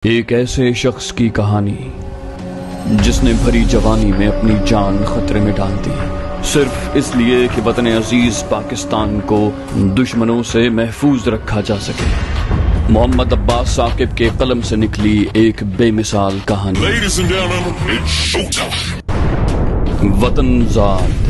ایک ایسے شخص کی کہانی جس نے بھری جوانی میں اپنی جان خطرے میں ڈال دی صرف اس لیے کہ وطن عزیز پاکستان کو دشمنوں سے محفوظ رکھا جا سکے۔ محمد عباس ثاقب کے قلم سے نکلی ایک بے مثال کہانی۔ وطن زاد۔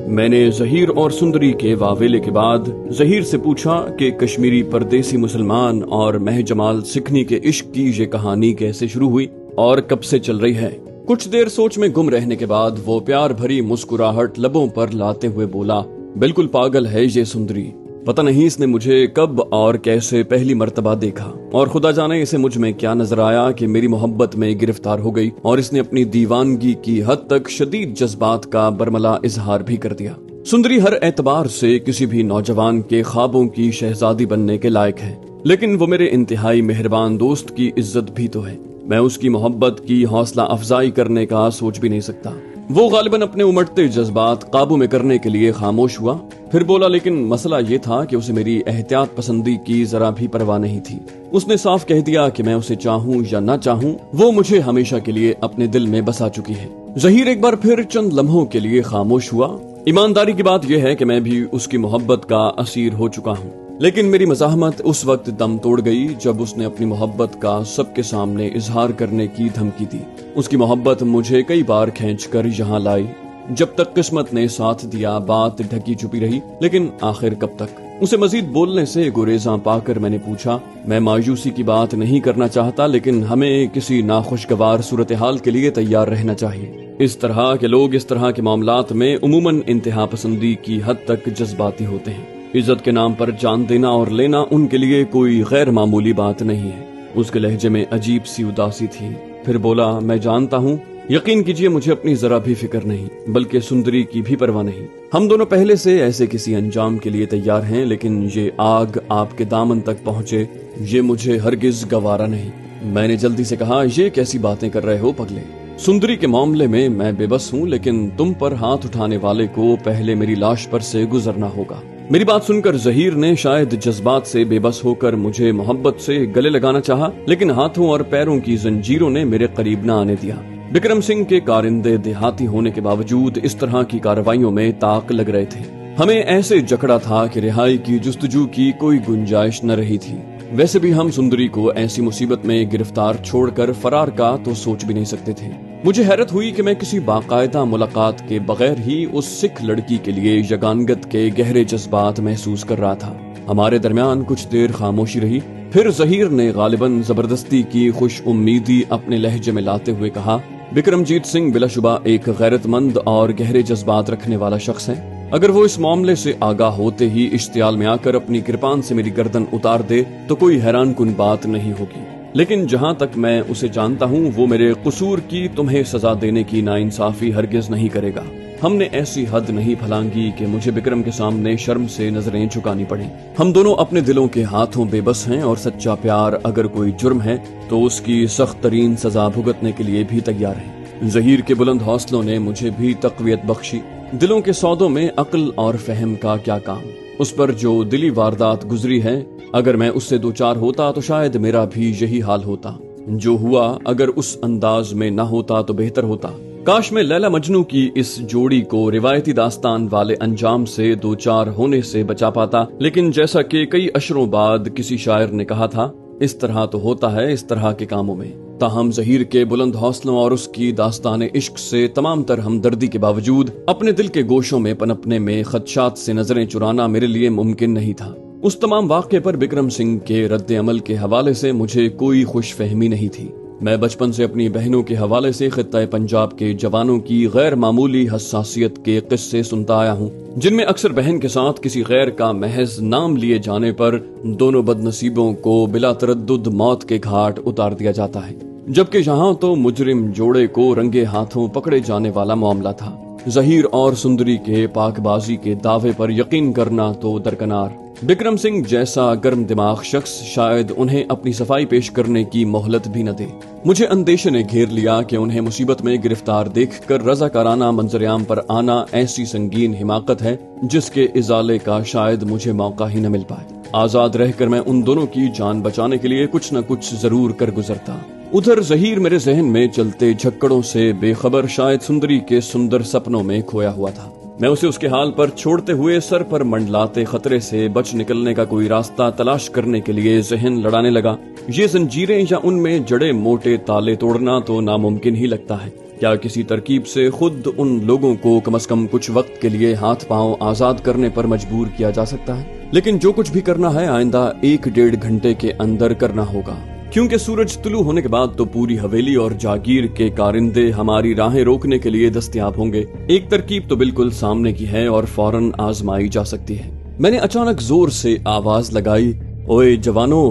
میں نے ظہیر اور سندری کے واویلے کے بعد ظہیر سے پوچھا کہ کشمیری پردیسی مسلمان اور مہ جمال سکھنی کے عشق کی یہ کہانی کیسے شروع ہوئی اور کب سے چل رہی ہے۔ کچھ دیر سوچ میں گم رہنے کے بعد وہ پیار بھری مسکراہٹ لبوں پر لاتے ہوئے بولا، بالکل پاگل ہے یہ سندری، پتہ نہیں اس نے مجھے کب اور کیسے پہلی مرتبہ دیکھا، اور خدا جانے اسے مجھ میں کیا نظر آیا کہ میری محبت میں گرفتار ہو گئی اور اس نے اپنی دیوانگی کی حد تک شدید جذبات کا برملا اظہار بھی کر دیا۔ سندری ہر اعتبار سے کسی بھی نوجوان کے خوابوں کی شہزادی بننے کے لائق ہے، لیکن وہ میرے انتہائی مہربان دوست کی عزت بھی تو ہے۔ میں اس کی محبت کی حوصلہ افزائی کرنے کا سوچ بھی نہیں سکتا۔ وہ غالباً اپنے امٹتے جذبات قابو میں کرنے کے لیے خاموش ہوا، پھر بولا، لیکن مسئلہ یہ تھا کہ اسے میری احتیاط پسندی کی ذرا بھی پرواہ نہیں تھی۔ اس نے صاف کہہ دیا کہ میں اسے چاہوں یا نہ چاہوں وہ مجھے ہمیشہ کے لیے اپنے دل میں بسا چکی ہے۔ ظہیر ایک بار پھر چند لمحوں کے لیے خاموش ہوا۔ ایمانداری کی بات یہ ہے کہ میں بھی اس کی محبت کا اسیر ہو چکا ہوں، لیکن میری مزاحمت اس وقت دم توڑ گئی جب اس نے اپنی محبت کا سب کے سامنے اظہار کرنے کی دھمکی دی۔ اس کی محبت مجھے کئی بار کھینچ کر یہاں لائی۔ جب تک قسمت نے ساتھ دیا بات ڈھکی چھپی رہی، لیکن آخر کب تک؟ اسے مزید بولنے سے گریزاں پا کر میں نے پوچھا، میں مایوسی کی بات نہیں کرنا چاہتا، لیکن ہمیں کسی ناخوشگوار صورتحال کے لیے تیار رہنا چاہیے۔ اس طرح کے لوگ اس طرح کے معاملات میں عموماً انتہا پسندی کی حد تک جذباتی ہوتے ہیں۔ عزت کے نام پر جان دینا اور لینا ان کے لیے کوئی غیر معمولی بات نہیں ہے۔ اس کے لہجے میں عجیب سی اداسی تھی، پھر بولا، میں جانتا ہوں، یقین کیجئے مجھے اپنی ذرا بھی فکر نہیں، بلکہ سندری کی بھی پرواہ نہیں۔ ہم دونوں پہلے سے ایسے کسی انجام کے لیے تیار ہیں، لیکن یہ آگ آپ کے دامن تک پہنچے یہ مجھے ہرگز گوارا نہیں۔ میں نے جلدی سے کہا، یہ کیسی باتیں کر رہے ہو پگلے؟ سندری کے معاملے میں بے بس ہوں، لیکن تم پر ہاتھ اٹھانے والے کو پہلے میری لاش پر سے گزرنا ہوگا۔ میری بات سن کر ظہیر نے شاید جذبات سے بے بس ہو کر مجھے محبت سے گلے لگانا چاہا، لیکن ہاتھوں اور پیروں کی زنجیروں نے میرے قریب نہ آنے دیا۔ بکرم سنگھ کے کارندے دیہاتی ہونے کے باوجود اس طرح کی کارروائیوں میں طاق لگ رہے تھے۔ ہمیں ایسے جکڑا تھا کہ رہائی کی جستجو کی کوئی گنجائش نہ رہی تھی۔ ویسے بھی ہم سندری کو ایسی مصیبت میں گرفتار چھوڑ کر فرار کا تو سوچ بھی نہیں سکتے تھے۔ مجھے حیرت ہوئی کہ میں کسی باقاعدہ ملاقات کے بغیر ہی اس سکھ لڑکی کے لیے یگانگت کے گہرے جذبات محسوس کر رہا تھا۔ ہمارے درمیان کچھ دیر خاموشی رہی، پھر ظہیر نے غالباً زبردستی کی خوش امیدی اپنے لہجے میں لاتے ہوئے کہا، بکرم جیت سنگھ بلا شبہ ایک غیرت مند اور گہرے جذبات رکھنے والا شخص ہے۔ اگر وہ اس معاملے سے آگاہ ہوتے ہی اشتعال میں آ کر اپنی کرپان سے میری گردن اتار دے تو کوئی حیران کن بات نہیں ہوگی، لیکن جہاں تک میں اسے جانتا ہوں وہ میرے قصور کی تمہیں سزا دینے کی ناانصافی ہرگز نہیں کرے گا۔ ہم نے ایسی حد نہیں پھلانگی کہ مجھے بکرم کے سامنے شرم سے نظریں جھکانی پڑیں۔ ہم دونوں اپنے دلوں کے ہاتھوں بے بس ہیں، اور سچا پیار اگر کوئی جرم ہے تو اس کی سخت ترین سزا بھگتنے کے لیے بھی تیار ہے۔ ظہیر کے بلند حوصلوں نے مجھے بھی تقویت بخشی۔ دلوں کے سودوں میں عقل اور فہم کا کیا کام؟ اس پر جو دلی واردات گزری ہے، اگر میں اس سے دوچار ہوتا تو شاید میرا بھی یہی حال ہوتا۔ جو ہوا اگر اس انداز میں نہ ہوتا تو بہتر ہوتا۔ کاش میں لیلا مجنو کی اس جوڑی کو روایتی داستان والے انجام سے دوچار ہونے سے بچا پاتا، لیکن جیسا کہ کئی اشروں بعد کسی شاعر نے کہا تھا، اس طرح تو ہوتا ہے اس طرح کے کاموں میں۔ تاہم ظہیر کے بلند حوصلوں اور اس کی داستان عشق سے تمام تر ہمدردی کے باوجود اپنے دل کے گوشوں میں پنپنے میں خدشات سے نظریں چرانا میرے لیے ممکن نہیں تھا۔ اس تمام واقعے پر بکرم سنگھ کے رد عمل کے حوالے سے مجھے کوئی خوش فہمی نہیں تھی۔ میں بچپن سے اپنی بہنوں کے حوالے سے خطہ پنجاب کے جوانوں کی غیر معمولی حساسیت کے قصے سنتا آیا ہوں، جن میں اکثر بہن کے ساتھ کسی غیر کا محض نام لیے جانے پر دونوں بد نصیبوں کو بلا تردد موت کے گھاٹ اتار دیا جاتا ہے، جبکہ یہاں تو مجرم جوڑے کو رنگے ہاتھوں پکڑے جانے والا معاملہ تھا۔ ظہیر اور سندری کے پاک بازی کے دعوے پر یقین کرنا تو درکنار، بکرم سنگھ جیسا گرم دماغ شخص شاید انہیں اپنی صفائی پیش کرنے کی مہلت بھی نہ دے۔ مجھے اندیشے نے گھیر لیا کہ انہیں مصیبت میں گرفتار دیکھ کر رضاکارانہ منظر عام پر آنا ایسی سنگین حماقت ہے جس کے ازالے کا شاید مجھے موقع ہی نہ مل پائے۔ آزاد رہ کر میں ان دونوں کی جان بچانے کے لیے کچھ نہ کچھ ضرور کر گزرتا۔ ادھر ظہیر میرے ذہن میں چلتے جھکڑوں سے بے خبر شاید سندری کے سندر سپنوں میں کھویا ہوا تھا۔ میں اسے اس کے حال پر چھوڑتے ہوئے سر پر منڈلاتے خطرے سے بچ نکلنے کا کوئی راستہ تلاش کرنے کے لیے ذہن لڑانے لگا۔ یہ زنجیریں یا ان میں جڑے موٹے تالے توڑنا تو ناممکن ہی لگتا ہے۔ کیا کسی ترکیب سے خود ان لوگوں کو کم از کم کچھ وقت کے لیے ہاتھ پاؤں آزاد کرنے پر مجبور کیا جا سکتا ہے؟ لیکن جو کچھ بھی کرنا ہے آئندہ 1-1.5 گھنٹے کے اندر کرنا ہوگا، کیونکہ سورج طلوع ہونے کے بعد تو پوری حویلی اور جاگیر کے کارندے ہماری راہیں روکنے کے لیے دستیاب ہوں گے۔ ایک ترکیب تو بالکل سامنے کی ہے اور فوراً آزمائی جا سکتی ہے۔ میں نے اچانک زور سے آواز لگائی، اوئے جوانو،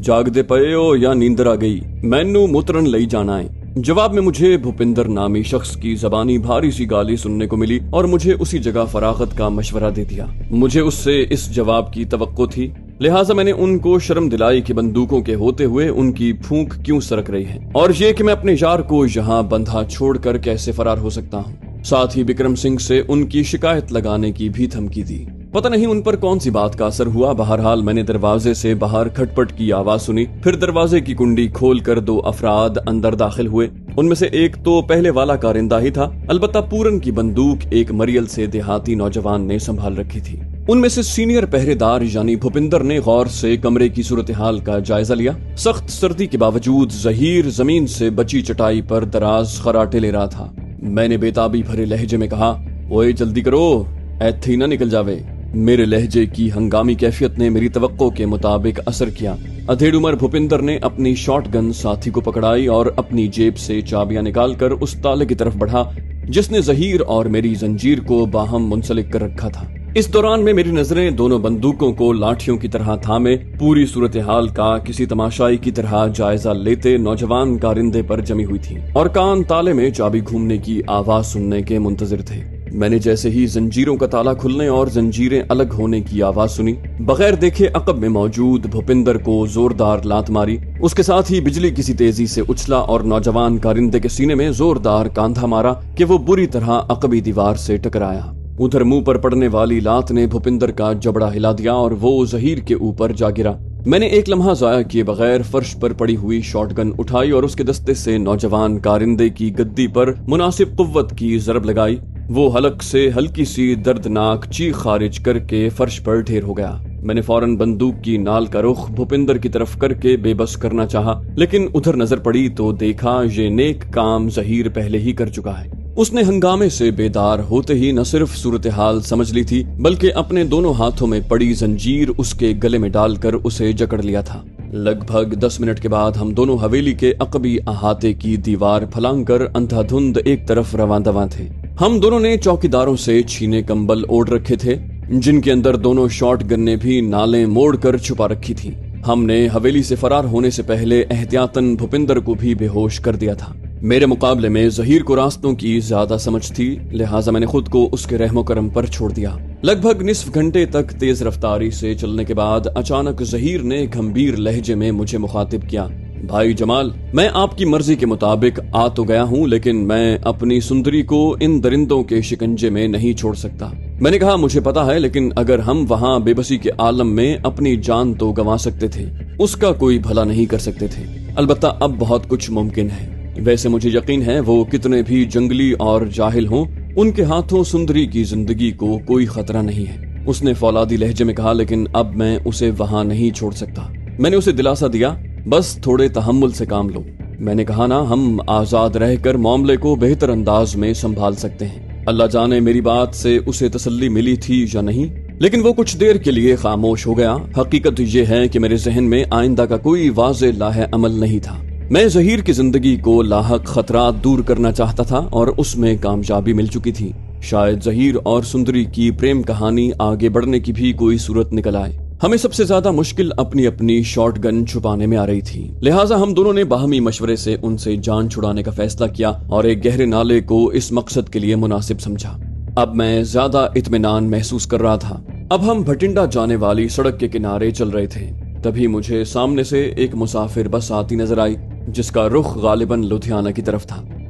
جاگ دے پئے ہو یا نیندر آ گئی؟ مینو مترن لئی جانا ہے۔ جواب میں مجھے بھوپندر نامی شخص کی زبانی بھاری سی گالی سننے کو ملی اور مجھے اسی جگہ فراغت کا مشورہ دے دیا۔ مجھے اس سے اس جواب کی توقع تھی، لہٰذا میں نے ان کو شرم دلائی کہ بندوقوں کے ہوتے ہوئے ان کی پھونک کیوں سرک رہی ہے، اور یہ کہ میں اپنے یار کو یہاں بندھا چھوڑ کر کیسے فرار ہو سکتا ہوں۔ ساتھ ہی بکرم سنگھ سے ان کی شکایت لگانے کی بھی دھمکی دی۔ پتہ نہیں ان پر کون سی بات کا اثر ہوا، بہرحال میں نے دروازے سے باہر کھٹ پٹ کی آواز سنی، پھر دروازے کی کنڈی کھول کر 2 افراد اندر داخل ہوئے۔ ان میں سے ایک تو پہلے والا کارندہ ہی تھا، البتہ پورن کی بندوق ایک مریل سے دیہاتی نوجوان نے سنبھال رکھی تھی۔ ان میں سے سینئر پہرے دار یعنی بھوپندر نے غور سے کمرے کی صورتحال کا جائزہ لیا۔ سخت سردی کے باوجود ظہیر زمین سے بچی چٹائی پر دراز خراٹے لے رہا تھا۔ میں نے بےتابی بھرے لہجے میں کہا، اوئے جلدی کرو، ایتھی نہ نکل جاوے۔ میرے لہجے کی ہنگامی کیفیت نے میری توقع کے مطابق اثر کیا۔ ادھیڑ عمر بھوپندر نے اپنی شارٹ گن ساتھی کو پکڑائی اور اپنی جیب سے چابیاں نکال کر اس تالے کی طرف بڑھا جس نے ظہیر اور میری زنجیر کو باہم منسلک کر رکھا تھا۔ اس دوران میں میری نظریں دونوں بندوقوں کو لاٹھیوں کی طرح تھامے پوری صورتحال کا کسی تماشائی کی طرح جائزہ لیتے نوجوان کارندے پر جمی ہوئی تھی اور کان تالے میں چابی گھومنے کی آواز سننے کے منتظر تھے۔ میں نے جیسے ہی زنجیروں کا تالا کھلنے اور زنجیریں الگ ہونے کی آواز سنی، بغیر دیکھے عقب میں موجود بھوپندر کو زوردار لات ماری۔ اس کے ساتھ ہی بجلی کسی تیزی سے اچھلا اور نوجوان کارندے کے سینے میں زوردار کاندھا مارا کہ وہ بری طرح عقبی دیوار سے ٹکرایا۔ ادھر منہ پر پڑنے والی لات نے بھوپندر کا جبڑا ہلا دیا اور وہ ظہیر کے اوپر جا گرا۔ میں نے ایک لمحہ ضائع کیے بغیر فرش پر پڑی ہوئی شارٹ گن اٹھائی اور اس کے دستے سے نوجوان کارندے کی گدی پر مناسب قوت کی ضرب لگائی۔ وہ حلق سے ہلکی سی دردناک چیخ خارج کر کے فرش پر ڈھیر ہو گیا۔ میں نے فوراً بندوق کی نال کا رخ بھوپندر کی طرف کر کے بے بس کرنا چاہا، لیکن ادھر نظر پڑی تو دیکھا یہ نیک کام ظہیر پہلے ہی کر چکا ہے۔ اس نے ہنگامے سے بیدار ہوتے ہی نہ صرف صورتحال سمجھ لی تھی بلکہ اپنے دونوں ہاتھوں میں پڑی زنجیر اس کے گلے میں ڈال کر اسے جکڑ لیا تھا۔ لگ بھگ 10 منٹ کے بعد ہم دونوں حویلی کے عقبی احاطے کی دیوار پھلانگ کر اندھا دھند ایک طرف رواں دواں تھے۔ ہم دونوں نے چوکیداروں سے چھینے کمبل اوڑھ رکھے تھے جن کے اندر دونوں شارٹ گنیں بھی نالیں موڑ کر چھپا رکھی تھی۔ ہم نے حویلی سے فرار ہونے سے پہلے احتیاطاً بھوپندر کو بھی بے ہوش کر دیا تھا۔ میرے مقابلے میں ظہیر کو راستوں کی زیادہ سمجھ تھی، لہٰذا میں نے خود کو اس کے رحم و کرم پر چھوڑ دیا۔ لگ بھگ نصف گھنٹے تک تیز رفتاری سے چلنے کے بعد اچانک ظہیر نے گھمبیر لہجے میں مجھے مخاطب کیا، بھائی جمال، میں آپ کی مرضی کے مطابق آ تو گیا ہوں لیکن میں اپنی سندری کو ان درندوں کے شکنجے میں نہیں چھوڑ سکتا۔ میں نے کہا، مجھے پتا ہے، لیکن اگر ہم وہاں بے بسی کے عالم میں اپنی جان تو گنوا سکتے تھے، اس کا کوئی بھلا نہیں کر سکتے تھے۔ البتہ اب بہت کچھ ممکن ہے۔ ویسے مجھے یقین ہے وہ کتنے بھی جنگلی اور جاہل ہوں، ان کے ہاتھوں سندری کی زندگی کو کوئی خطرہ نہیں ہے۔ اس نے فولادی لہجے میں کہا، لیکن اب میں اسے وہاں نہیں چھوڑ سکتا۔ میں نے اسے دلاسا دیا، بس تھوڑے تحمل سے کام لو۔ میں نے کہا نا، ہم آزاد رہ کر معاملے کو بہتر انداز میں سنبھال سکتے ہیں۔ اللہ جانے میری بات سے اسے تسلی ملی تھی یا نہیں، لیکن وہ کچھ دیر کے لیے خاموش ہو گیا۔ حقیقت یہ ہے کہ میرے ذہن میں آئندہ کا کوئی واضح لاہ عمل نہیں تھا۔ میں ظہیر کی زندگی کو لاحق خطرات دور کرنا چاہتا تھا اور اس میں کامیابی مل چکی تھی۔ شاید ظہیر اور سندری کی پریم کہانی آگے بڑھنے کی بھی کوئی صورت نکل آئے۔ ہمیں سب سے زیادہ مشکل اپنی اپنی شارٹ گن چھپانے میں آ رہی تھی، لہٰذا ہم دونوں نے باہمی مشورے سے ان سے جان چھڑانے کا فیصلہ کیا اور ایک گہرے نالے کو اس مقصد کے لیے مناسب سمجھا۔ اب میں زیادہ اطمینان محسوس کر رہا تھا۔ اب ہم بھٹنڈا جانے والی سڑک کے کنارے چل رہے تھے، تبھی مجھے سامنے سے ایک مسافر بس آتی نظر آئی جس کا رخ غالباً لدھیانہ کی طرف تھا۔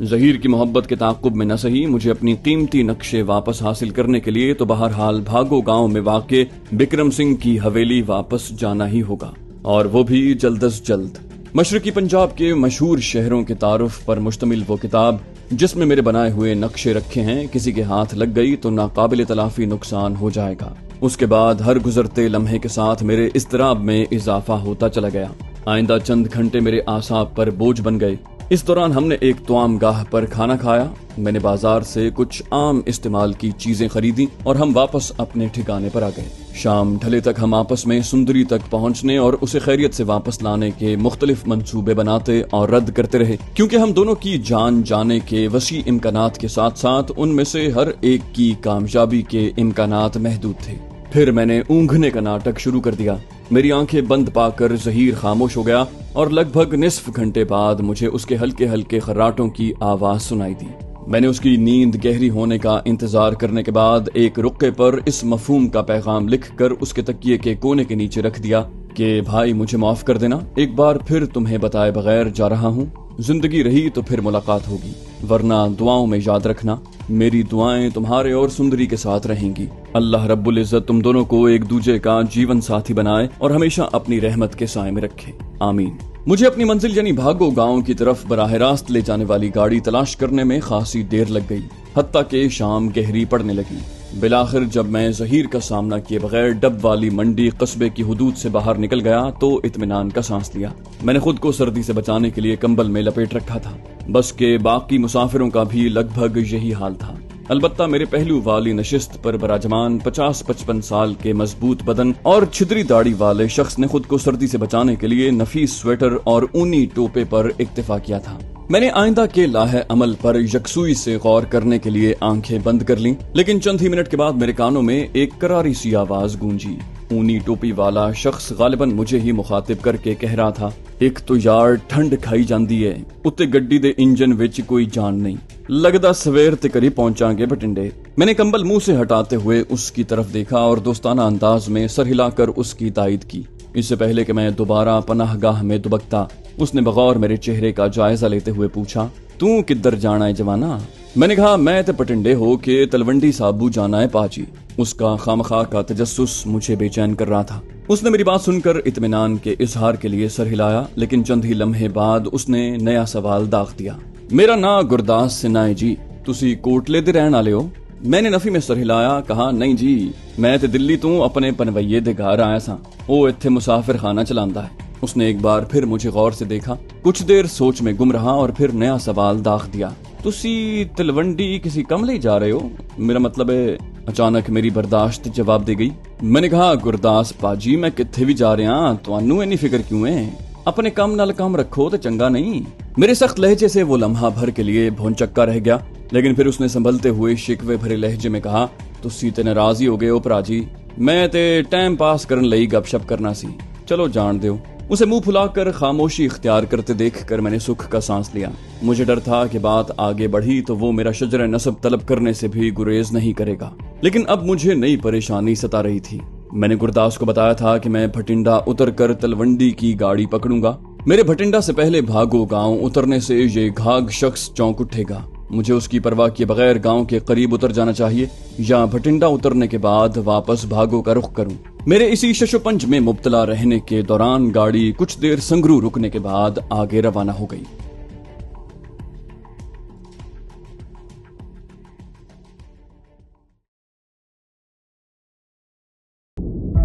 ظہیر کی محبت کے تعاقب میں نہ سہی، مجھے اپنی قیمتی نقشے واپس حاصل کرنے کے لیے تو بہرحال بھاگو گاؤں میں واقع بکرم سنگھ کی حویلی واپس جانا ہی ہوگا، اور وہ بھی جلد از جلد۔ مشرقی پنجاب کے مشہور شہروں کے تعارف پر مشتمل وہ کتاب جس میں میرے بنائے ہوئے نقشے رکھے ہیں، کسی کے ہاتھ لگ گئی تو ناقابل تلافی نقصان ہو جائے گا۔ اس کے بعد ہر گزرتے لمحے کے ساتھ میرے اضطراب میں اضافہ ہوتا چلا گیا۔ آئندہ چند گھنٹے میرے اعصاب پر بوجھ بن گئے۔ اس دوران ہم نے ایک توام گاہ پر کھانا کھایا، میں نے بازار سے کچھ عام استعمال کی چیزیں خریدی اور ہم واپس اپنے ٹھکانے پر آ گئے۔ شام ڈھلے تک ہم آپس میں سندری تک پہنچنے اور اسے خیریت سے واپس لانے کے مختلف منصوبے بناتے اور رد کرتے رہے، کیونکہ ہم دونوں کی جان جانے کے وسیع امکانات کے ساتھ ساتھ ان میں سے ہر ایک کی کامیابی کے امکانات محدود تھے۔ پھر میں نے اونگھنے کا ناٹک شروع کر دیا۔ میری آنکھیں بند پا کر ظہیر خاموش ہو گیا اور لگ بھگ نصف گھنٹے بعد مجھے اس کے ہلکے ہلکے خراٹوں کی آواز سنائی دی۔ میں نے اس کی نیند گہری ہونے کا انتظار کرنے کے بعد ایک رقے پر اس مفہوم کا پیغام لکھ کر اس کے تکیے کے کونے کے نیچے رکھ دیا کہ بھائی مجھے معاف کر دینا، ایک بار پھر تمہیں بتائے بغیر جا رہا ہوں۔ زندگی رہی تو پھر ملاقات ہوگی، ورنہ دعاؤں میں یاد رکھنا میری دعائیں تمہارے اور سندری کے ساتھ رہیں گی۔ اللہ رب العزت تم دونوں کو ایک دوسرے کا جیون ساتھی بنائے اور ہمیشہ اپنی رحمت کے سائے میں رکھے، آمین۔ مجھے اپنی منزل یعنی بھاگو گاؤں کی طرف براہ راست لے جانے والی گاڑی تلاش کرنے میں خاصی دیر لگ گئی، حتیٰ کہ شام گہری پڑنے لگی۔ بالآخر جب میں ظہیر کا سامنا کیے بغیر ڈب والی منڈی قصبے کی حدود سے باہر نکل گیا تو اطمینان کا سانس لیا۔ میں نے خود کو سردی سے بچانے کے لیے کمبل میں لپیٹ رکھا تھا، بس کے باقی مسافروں کا بھی لگ بھگ یہی حال تھا۔ البتہ میرے پہلو والی نشست پر براجمان 50-55 سال کے مضبوط بدن اور چھتری داڑھی والے شخص نے خود کو سردی سے بچانے کے لیے نفیس سویٹر اور اونی ٹوپے پر اکتفا کیا تھا۔ میں نے آئندہ کے لاہے عمل پر یکسوئی سے غور کرنے کے لیے آنکھیں بند کر لیں، لیکن چند ہی منٹ کے بعد میرے کانوں میں ایک کراری سی آواز گونجی۔ اونی ٹوپی والا شخص غالباً مجھے ہی مخاطب کر کے کہہ رہا تھا، ایک تو یار ٹھنڈ کھائی جاندی ہے، اتے گڈی دے انجن وچ کوئی جان نہیں، لگدا سویر تے کری پہنچاں گے بٹنڈے۔ میں نے کمبل منہ سے ہٹاتے ہوئے اس کی طرف دیکھا اور دوستانہ انداز میں سر ہلا کر اس کی تائید کی۔ اس سے پہلے کہ میں دوبارہ پناہ گاہ میں دبکتا، اس نے بغور میرے چہرے کا جائزہ لیتے ہوئے پوچھا، تو کدھر جانا ہے جوانا؟ میں نے کہا، میں تے پٹنڈے ہو کے تلونڈی سابو جانا ہے پاجی۔ اس کا خامخواہ کا تجسس مجھے بے چین کر رہا تھا۔ اس نے میری بات سن کر اطمینان کے اظہار کے لیے سر ہلایا، لیکن چند ہی لمحے بعد اس نے نیا سوال داغ دیا۔ میرا نا گرداس سنا ہے جی، تسی کوٹلے دے رہن والے ہو؟ میں نے نفی میں سر ہلایا، کہا نہیں جی، میں تے دلی تو اپنے پنویے دے گھر آیا سا، او ایتھے مسافر خانہ چلاندا ہے۔ اس نے ایک بار پھر مجھے غور سے دیکھا، کچھ دیر سوچ میں گم رہا اور پھر نیا سوال داغ دیا، تسی تلونڈی کسی کم لے جا رہے ہو؟ میرا مطلب ہے، اچانک میری برداشت جواب دے گئی۔ میں نے کہا، گرداس پاجی میں کتھے بھی جا رہا، تانوں اینی فکر کیوں ہے؟ اپنے کام نال کام رکھو تے چنگا نہیں۔ میرے سخت لہجے سے وہ لمحہ بھر کے لیے بھونچکا رہ گیا، لیکن پھر اس نے سنبھلتے ہوئے شکوے بھرے لہجے میں کہا، تسی تے ناراض ہی ہو گئے ہو پرا جی، میں تے ٹائم پاس کرن لئی گپ شپ کرنا سی، چلو جان دیو۔ اسے منہ پھلا کر خاموشی اختیار کرتے دیکھ کر میں نے سکھ کا سانس لیا۔ مجھے ڈر تھا کہ بات آگے بڑھی تو وہ میرا شجر نسب طلب کرنے سے بھی گریز نہیں کرے گا، لیکن اب مجھے نئی پریشانی ستا رہی تھی۔ میں نے گرداس کو بتایا تھا کہ میں بھٹنڈا اتر کر تلونڈی کی گاڑی پکڑوں گا۔ میرے بھٹنڈا سے پہلے بھاگو گاؤں اترنے سے یہ گھاگ شخص چونک اٹھے گا۔ مجھے اس کی پرواہ کیے بغیر گاؤں کے قریب اتر جانا چاہیے یا بھٹنڈا اترنے کے بعد واپس بھاگو کا رخ کروں۔ میرے اسی شش و پنج میں مبتلا رہنے کے دوران گاڑی کچھ دیر سنگرو رکنے کے بعد آگے روانہ ہو گئی۔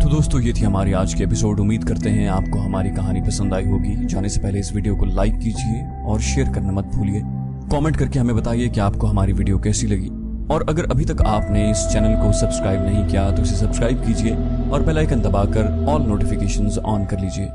تو دوستو، یہ تھی ہماری آج کی ایپیسوڈ۔ امید کرتے ہیں آپ کو ہماری کہانی پسند آئی ہوگی۔ جانے سے پہلے اس ویڈیو کو لائک کیجیے اور شیئر کرنا مت بھولیے۔ کامنٹ کر کے ہمیں بتائیے کہ آپ کو ہماری ویڈیو کیسی لگی، اور اگر ابھی تک آپ نے اس چینل کو سبسکرائب نہیں کیا تو اسے سبسکرائب کیجیے اور بیل آئیکن دبا کر آل نوٹیفیکیشنز آن کر لیجیے۔